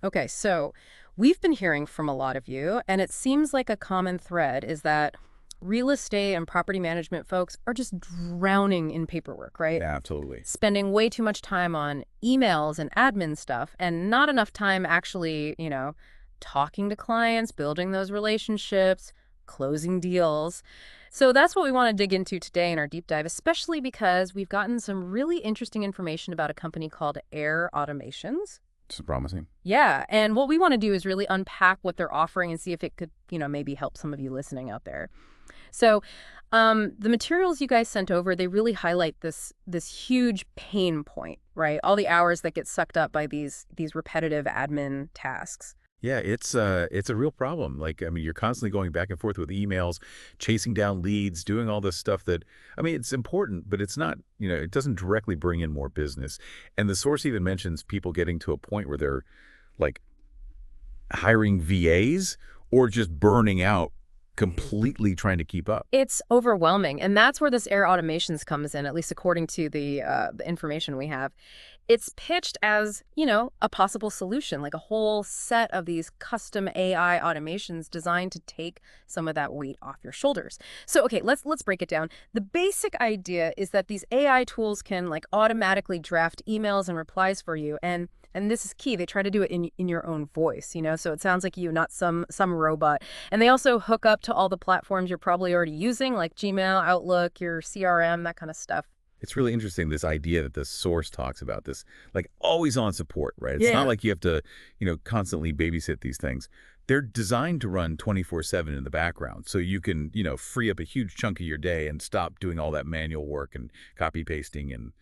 Okay, so we've been hearing from a lot of you, and it seems like a common thread is that real estate and property management folks are just drowning in paperwork, right? Yeah, absolutely. Spending way too much time on emails and admin stuff and not enough time actually, talking to clients, building those relationships, closing deals. So that's what we want to dig into today in our deep dive, especially because we've gotten some really interesting information about a company called AiRE Automations. It's promising. Yeah, and what we want to do is really unpack what they're offering and see if it could, maybe help some of you listening out there. So, the materials you guys sent over, they really highlight this huge pain point, right? All the hours that get sucked up by these repetitive admin tasks. Yeah, it's a real problem. Like, I mean, you're constantly going back and forth with emails, chasing down leads, doing all this stuff that, I mean, it's important, but it's not, it doesn't directly bring in more business. And the source even mentions people getting to a point where they're like hiring VAs or just burning out, completely trying to keep up. It's overwhelming, and that's where this AiRE Automations comes in, at least according to the information we have. It's pitched as, a possible solution, like a whole set of these custom AI automations designed to take some of that weight off your shoulders. So, okay, let's break it down. The basic idea is that these AI tools can like automatically draft emails and replies for you, and this is key. They try to do it in your own voice, so it sounds like you, not some robot. And they also hook up to all the platforms you're probably already using, like Gmail, Outlook, your CRM, that kind of stuff. It's really interesting, this idea that the source talks about this, like always on support, right? It's not Yeah. like you have to, constantly babysit these things. They're designed to run 24/7 in the background. So you can, free up a huge chunk of your day and stop doing all that manual work and copy pasting and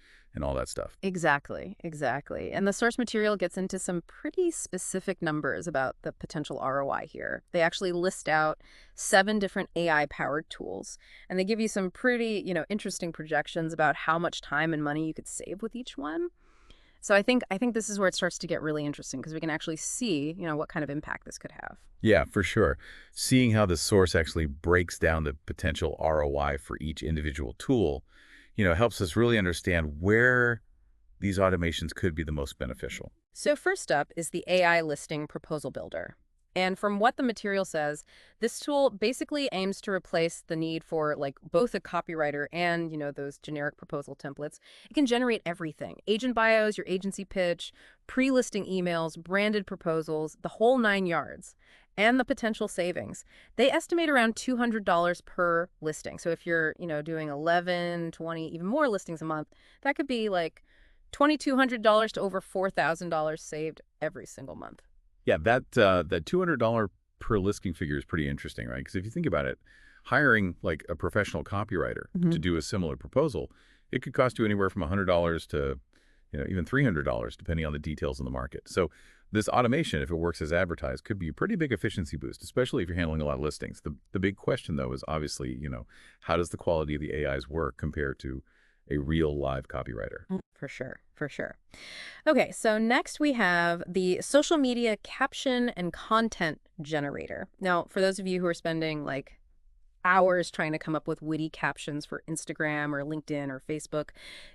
all that stuff. Exactly, exactly. And the source material gets into some pretty specific numbers about the potential ROI here. They actually list out 7 different AI-powered tools, and they give you some pretty, interesting projections about how much time and money you could save with each one. So I think this is where it starts to get really interesting because we can actually see, what kind of impact this could have. Yeah, for sure. Seeing how the source actually breaks down the potential ROI for each individual tool, helps us really understand where these automations could be the most beneficial. So first up is the AI listing proposal builder. And from what the material says, this tool basically aims to replace the need for like both a copywriter and, those generic proposal templates. It can generate everything: agent bios, your agency pitch, pre-listing emails, branded proposals, the whole 9 yards. And the potential savings. They estimate around $200 per listing. So if you're, doing 11, 20, even more listings a month, that could be like $2,200 to over $4,000 saved every single month. Yeah, that $200 per listing figure is pretty interesting, right? Because if you think about it, hiring like a professional copywriter to do a similar proposal, it could cost you anywhere from $100 to even $300, depending on the details in the market. So this automation, if it works as advertised, could be a pretty big efficiency boost, especially if you're handling a lot of listings. The big question, though, is obviously, how does the quality of the AIs work compared to a real live copywriter? For sure, for sure. Okay, so next we have the social media caption and content generator. Now, for those of you who are spending like hours trying to come up with witty captions for Instagram or LinkedIn or Facebook,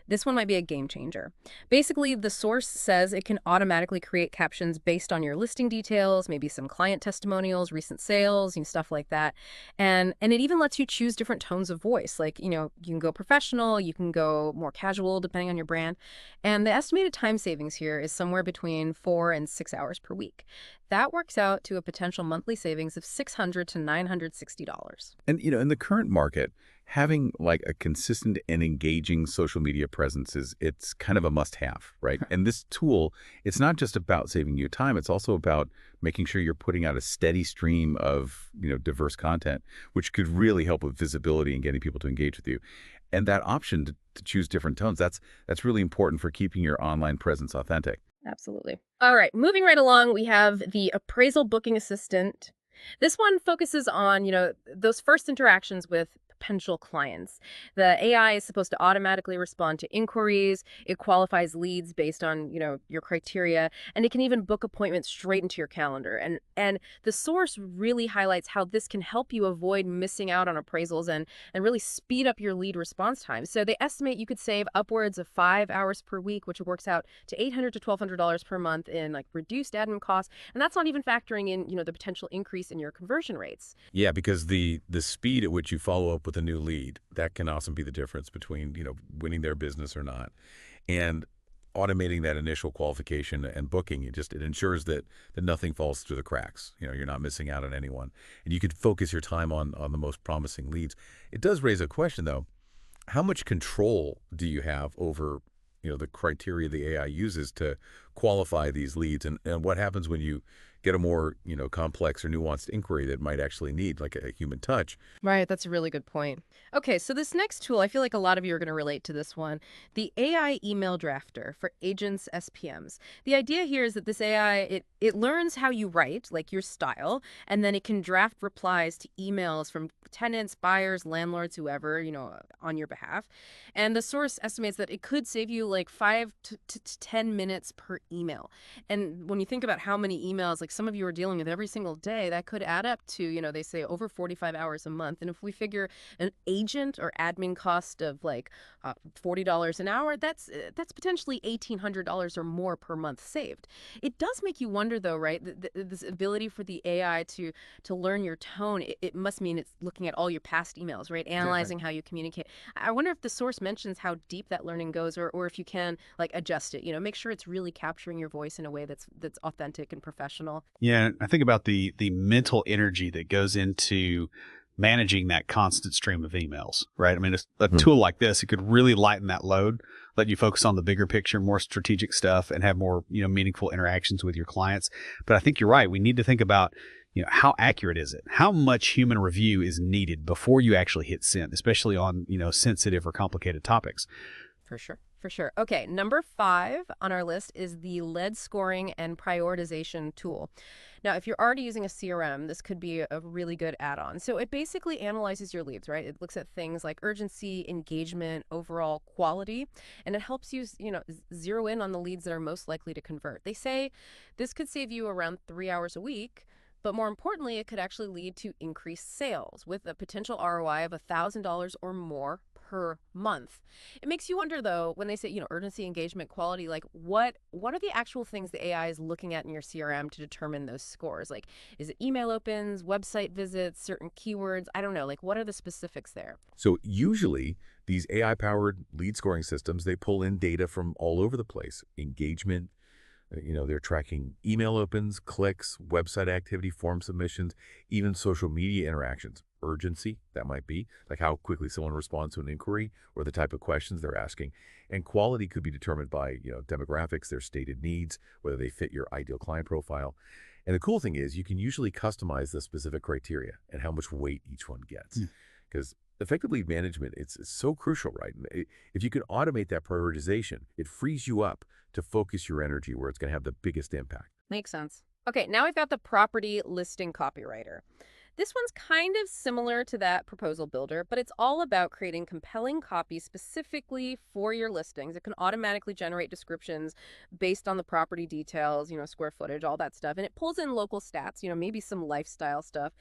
this one might be a game changer. Basically, the source says it can automatically create captions based on your listing details, maybe some client testimonials, recent sales, stuff like that. And it even lets you choose different tones of voice. Like, you can go professional, you can go more casual depending on your brand. And the estimated time savings here is somewhere between 4 and 6 hours per week. That works out to a potential monthly savings of $600 to $960. And, in the current market, having like a consistent and engaging social media presence it's kind of a must-have, right? And this tool, it's not just about saving you time, it's also about making sure you're putting out a steady stream of, diverse content, which could really help with visibility and getting people to engage with you. And that option to choose different tones, that's really important for keeping your online presence authentic. Absolutely. All right, moving right along, we have the appraisal booking assistant. This one focuses on, those first interactions with potential clients. The AI is supposed to automatically respond to inquiries. It qualifies leads based on, your criteria, and it can even book appointments straight into your calendar. And the source really highlights how this can help you avoid missing out on appraisals and really speed up your lead response time. So they estimate you could save upwards of 5 hours per week, which works out to $800 to $1,200 per month in like reduced admin costs. And that's not even factoring in, the potential increase in your conversion rates. Yeah, because the speed at which you follow up with a new lead, that can often be the difference between, winning their business or not. And automating that initial qualification and booking, it ensures that nothing falls through the cracks. You're not missing out on anyone. And you can focus your time on the most promising leads. It does raise a question, though. How much control do you have over, the criteria the AI uses to qualify these leads? And what happens when you get a more, complex or nuanced inquiry that might actually need like a human touch? Right, that's a really good point. Okay, so this next tool, I feel like a lot of you are going to relate to this one, the AI email drafter for agents SPMs. The idea here is that this AI, it learns how you write, like your style, and then it can draft replies to emails from tenants, buyers, landlords, whoever, on your behalf. And the source estimates that it could save you like 5 to 10 minutes per email. And when you think about how many emails, like some of you are dealing with every single day, that could add up to, they say over 45 hours a month. And if we figure an agent or admin cost of like $40 an hour, that's potentially $1,800 or more per month saved. It does make you wonder, though, right? This ability for the AI to learn your tone, it must mean it's looking at all your past emails, right? Analyzing how you communicate. I wonder if the source mentions how deep that learning goes, or if you can like adjust it. Make sure it's really capturing your voice in a way that's authentic and professional. Yeah, I think about the mental energy that goes into managing that constant stream of emails, right? I mean, a tool like this, it could really lighten that load, let you focus on the bigger picture, more strategic stuff, and have more, meaningful interactions with your clients. But I think you're right. We need to think about, how accurate is it? How much human review is needed before you actually hit send, especially on, sensitive or complicated topics? For sure. For sure. Okay, number 5 on our list is the lead scoring and prioritization tool. Now, if you're already using a CRM, this could be a really good add-on. So it basically analyzes your leads, right? It looks at things like urgency, engagement, overall quality, and it helps you, zero in on the leads that are most likely to convert. They say this could save you around 3 hours a week. But more importantly, it could actually lead to increased sales with a potential ROI of $1,000 or more per month. It makes you wonder, though, when they say, urgency, engagement, quality, like what are the actual things the AI is looking at in your CRM to determine those scores? Like, is it email opens, website visits, certain keywords? I don't know. Like, what are the specifics there? So usually these AI-powered lead scoring systems, they pull in data from all over the place. Engagement, they're tracking email opens, clicks, website activity, form submissions, even social media interactions. Urgency, that might be, like how quickly someone responds to an inquiry or the type of questions they're asking. And quality could be determined by, demographics, their stated needs, whether they fit your ideal client profile. And the cool thing is you can usually customize the specific criteria and how much weight each one gets. Because effective lead management, it's so crucial, right? And if you can automate that prioritization, it frees you up to focus your energy where it's going to have the biggest impact. Makes sense. Okay, now we've got the property listing copywriter. This one's kind of similar to that proposal builder, but it's all about creating compelling copy specifically for your listings. It can automatically generate descriptions based on the property details, square footage, all that stuff. And it pulls in local stats, maybe some lifestyle stuff,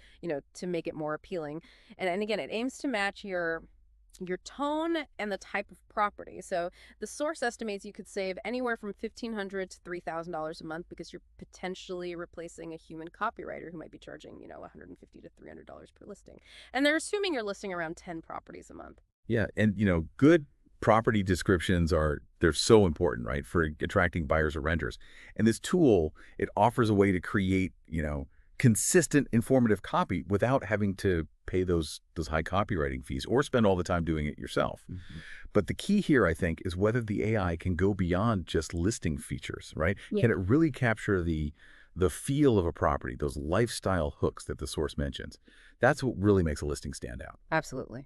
to make it more appealing. And again, it aims to match your tone and the type of property. So the source estimates you could save anywhere from $1,500 to $3,000 a month because you're potentially replacing a human copywriter who might be charging, $150 to $300 per listing. And they're assuming you're listing around 10 properties a month. Yeah, and good property descriptions they're so important, right, for attracting buyers or renters. And this tool, it offers a way to create, consistent, informative copy without having to pay those high copywriting fees or spend all the time doing it yourself. But the key here, I think, is whether the AI can go beyond just listing features, right? Yeah. Can it really capture the feel of a property, those lifestyle hooks that the source mentions? That's what really makes a listing stand out. Absolutely.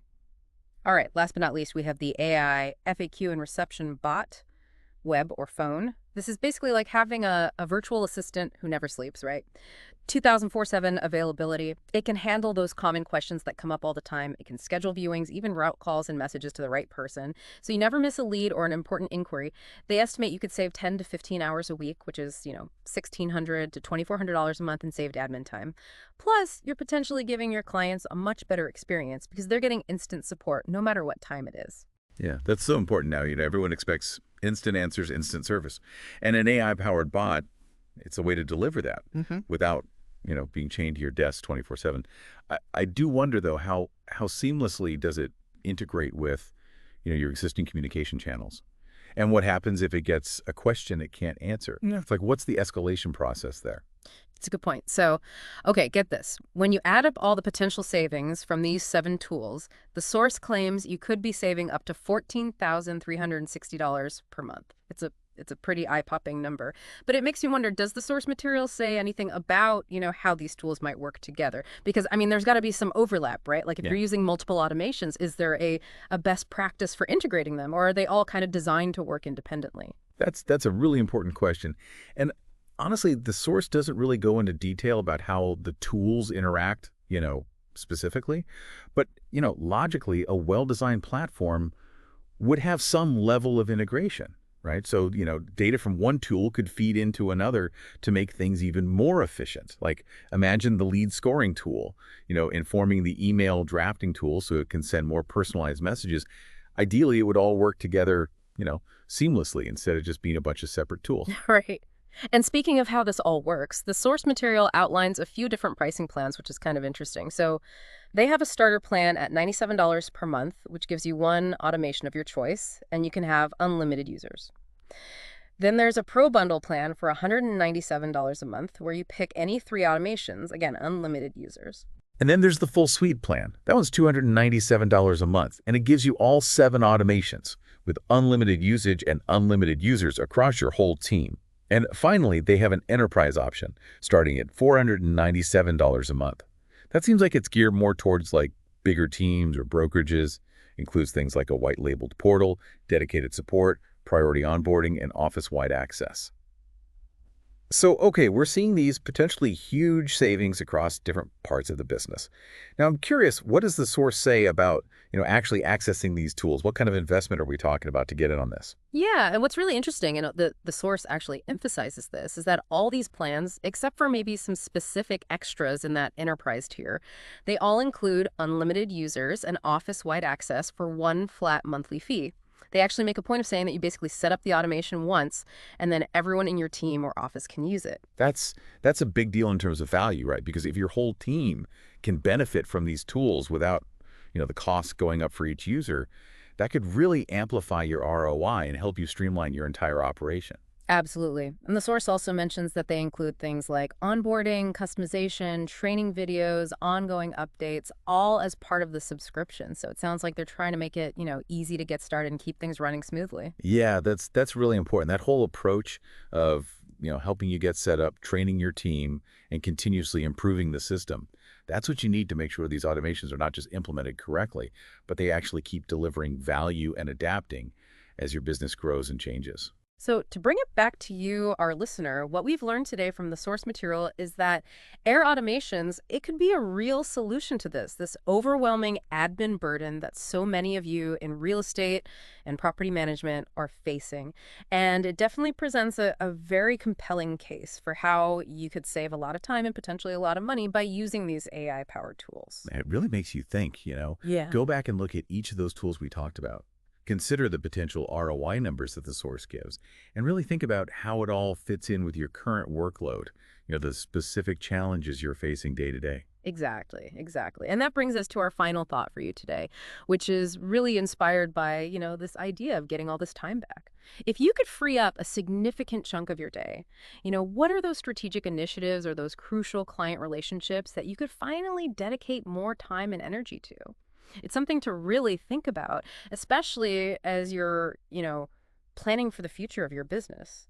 All right, last but not least, we have the AI FAQ and reception bot. web, or phone. This is basically like having a virtual assistant who never sleeps, right? 2004/7 availability. It can handle those common questions that come up all the time. It can schedule viewings, even route calls and messages to the right person. So you never miss a lead or an important inquiry. They estimate you could save 10 to 15 hours a week, which is, $1,600 to $2,400 a month in saved admin time. Plus, you're potentially giving your clients a much better experience because they're getting instant support no matter what time it is. Yeah, that's so important now. Everyone expects instant answers, instant service. And an AI-powered bot, it's a way to deliver that without, being chained to your desk 24/7. I do wonder, though, how seamlessly does it integrate with, your existing communication channels? And what happens if it gets a question it can't answer? Yeah. It's like, what's the escalation process there? It's a good point. So, okay, get this. When you add up all the potential savings from these 7 tools, the source claims you could be saving up to $14,360 per month. It's a pretty eye-popping number. But it makes me wonder, does the source material say anything about, how these tools might work together? Because, there's got to be some overlap, right? Like if you're using multiple automations, is there a best practice for integrating them? Or are they all kind of designed to work independently? That's a really important question. And honestly, the source doesn't really go into detail about how the tools interact, specifically. But, logically, a well-designed platform would have some level of integration, right? So, data from one tool could feed into another to make things even more efficient. Like imagine the lead scoring tool, informing the email drafting tool so it can send more personalized messages. Ideally, it would all work together, seamlessly instead of just being a bunch of separate tools. Right. And speaking of how this all works, the source material outlines a few different pricing plans, which is kind of interesting. So they have a starter plan at $97 per month, which gives you one automation of your choice, and you can have unlimited users. Then there's a pro bundle plan for $197 a month, where you pick any 3 automations, again, unlimited users. And then there's the full suite plan. That one's $297 a month, and it gives you all 7 automations with unlimited usage and unlimited users across your whole team. And finally, they have an enterprise option starting at $497 a month. That seems like it's geared more towards like bigger teams or brokerages. Includes things like a white labeled portal, dedicated support, priority onboarding, and office-wide access. So, okay, we're seeing these potentially huge savings across different parts of the business. Now, I'm curious, what does the source say about, actually accessing these tools? What kind of investment are we talking about to get in on this? Yeah, and what's really interesting, and the source actually emphasizes this, is that all these plans, except for maybe some specific extras in that enterprise tier, they all include unlimited users and office-wide access for one flat monthly fee. They actually make a point of saying that you basically set up the automation once, and then everyone in your team or office can use it. That's a big deal in terms of value, right? Because if your whole team can benefit from these tools without, the cost going up for each user, that could really amplify your ROI and help you streamline your entire operation. Absolutely. And the source also mentions that they include things like onboarding, customization, training videos, ongoing updates, all as part of the subscription. So it sounds like they're trying to make it, easy to get started and keep things running smoothly. Yeah, that's really important. That whole approach of, helping you get set up, training your team, and continuously improving the system. That's what you need to make sure these automations are not just implemented correctly, but they actually keep delivering value and adapting as your business grows and changes. So to bring it back to you, our listener, what we've learned today from the source material is that AiRE automations, it could be a real solution to this overwhelming admin burden that so many of you in real estate and property management are facing. And it definitely presents a very compelling case for how you could save a lot of time and potentially a lot of money by using these AI-powered tools. It really makes you think, Yeah. Go back and look at each of those tools we talked about. Consider the potential ROI numbers that the source gives, and really think about how it all fits in with your current workload, the specific challenges you're facing day to day. Exactly, exactly. And that brings us to our final thought for you today, which is really inspired by, this idea of getting all this time back. If you could free up a significant chunk of your day, what are those strategic initiatives or those crucial client relationships that you could finally dedicate more time and energy to? It's something to really think about, especially as you're, planning for the future of your business.